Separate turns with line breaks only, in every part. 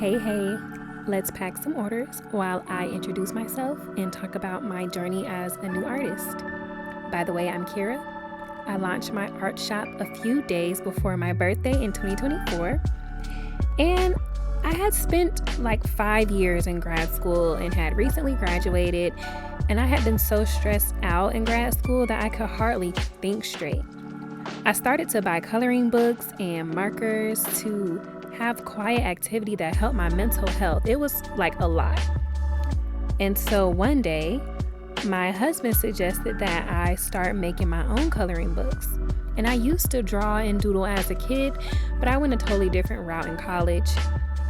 Hey, let's pack some orders while I introduce myself and talk about my journey as a new artist. By the way, I'm Kira. I launched my art shop a few days before my birthday in 2024, and I had spent like 5 years in grad school and had recently graduated, and I had been so stressed out in grad school that I could hardly think straight. I started to buy coloring books and markers to have quiet activity that helped my mental health. It was like a lot. And so one day, my husband suggested that I start making my own coloring books. And I used to draw and doodle as a kid, but I went a totally different route in college.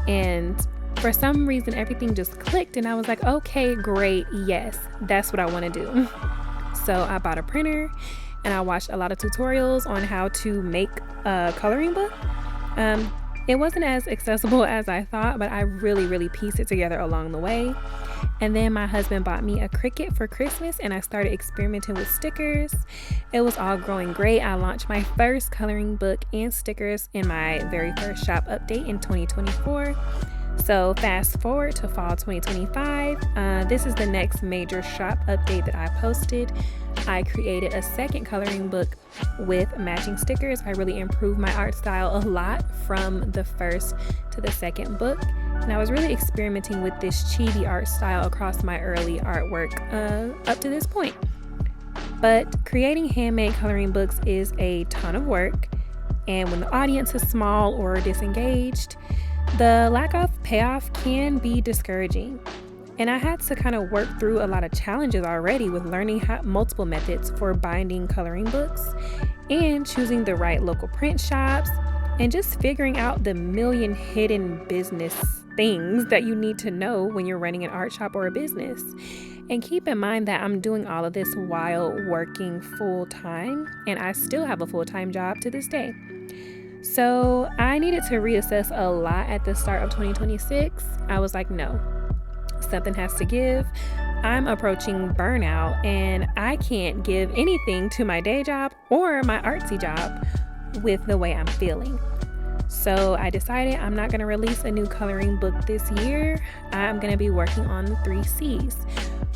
And for some reason, everything just clicked, and I was like, okay, great, yes, that's what I want to do. So I bought a printer, and I watched a lot of tutorials on how to make a coloring book. It wasn't as accessible as I thought, but I really pieced it together along the way. And then my husband bought me a Cricut for Christmas, and I started experimenting with stickers. It was all growing great. I launched my first coloring book and stickers in my very first shop update in 2024. So fast forward to fall 2025. This is the next major shop update that I posted. I created a second coloring book with matching stickers. I really improved my art style a lot from the first to the second book. And I was really experimenting with this chibi art style across my early artwork up to this point. But creating handmade coloring books is a ton of work. And when the audience is small or disengaged, the lack of payoff can be discouraging. And I had to kind of work through a lot of challenges already with learning multiple methods for binding coloring books and choosing the right local print shops and just figuring out the million hidden business things that you need to know when you're running an art shop or a business. And keep in mind that I'm doing all of this while working full time, and I still have a full-time job to this day. So I needed to reassess a lot at the start of 2026. I was like, no, something has to give. I'm approaching burnout, and I can't give anything to my day job or my artsy job with the way I'm feeling. So I decided I'm not going to release a new coloring book this year. I'm going to be working on the 3 C's,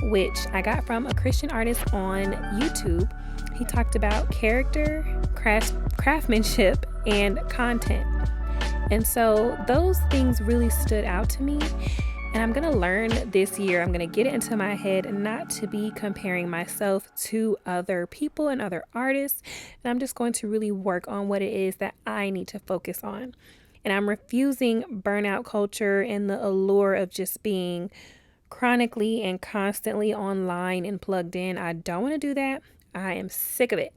which I got from a Christian artist on YouTube. He talked about character, craftsmanship, and content. And so those things really stood out to me. And I'm going to learn this year, I'm going to get it into my head not to be comparing myself to other people and other artists. And I'm just going to really work on what it is that I need to focus on. And I'm refusing burnout culture and the allure of just being chronically and constantly online and plugged in. I don't want to do that. I am sick of it.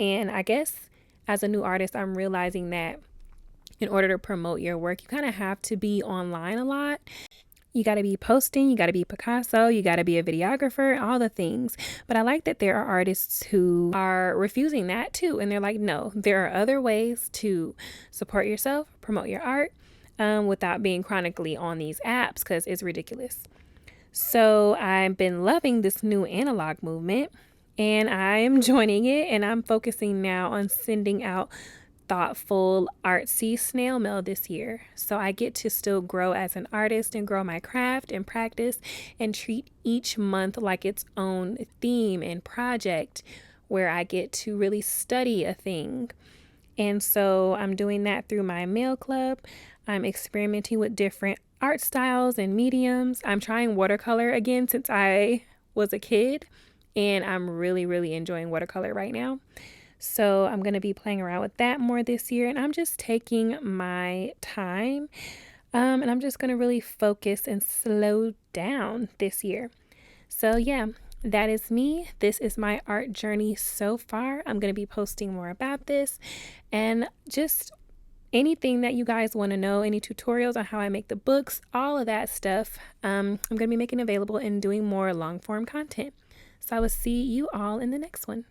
And I guess as a new artist, I'm realizing that in order to promote your work, you kind of have to be online a lot. You got to be posting, you got to be Picasso, you got to be a videographer, all the things. But I like that there are artists who are refusing that too. And they're like, no, there are other ways to support yourself, promote your art without being chronically on these apps, because it's ridiculous. So I've been loving this new analog movement, and I am joining it, and I'm focusing now on sending out thoughtful, artsy snail mail this year. So I get to still grow as an artist and grow my craft and practice and treat each month like its own theme and project where I get to really study a thing. And so I'm doing that through my mail club. I'm experimenting with different art styles and mediums. I'm trying watercolor again since I was a kid, and I'm really enjoying watercolor right now. So I'm going to be playing around with that more this year, and I'm just taking my time, and I'm just going to really focus and slow down this year. So yeah, that is me. This is my art journey so far. I'm going to be posting more about this, and just anything that you guys want to know, any tutorials on how I make the books, all of that stuff, I'm going to be making available and doing more long form content. So I will see you all in the next one.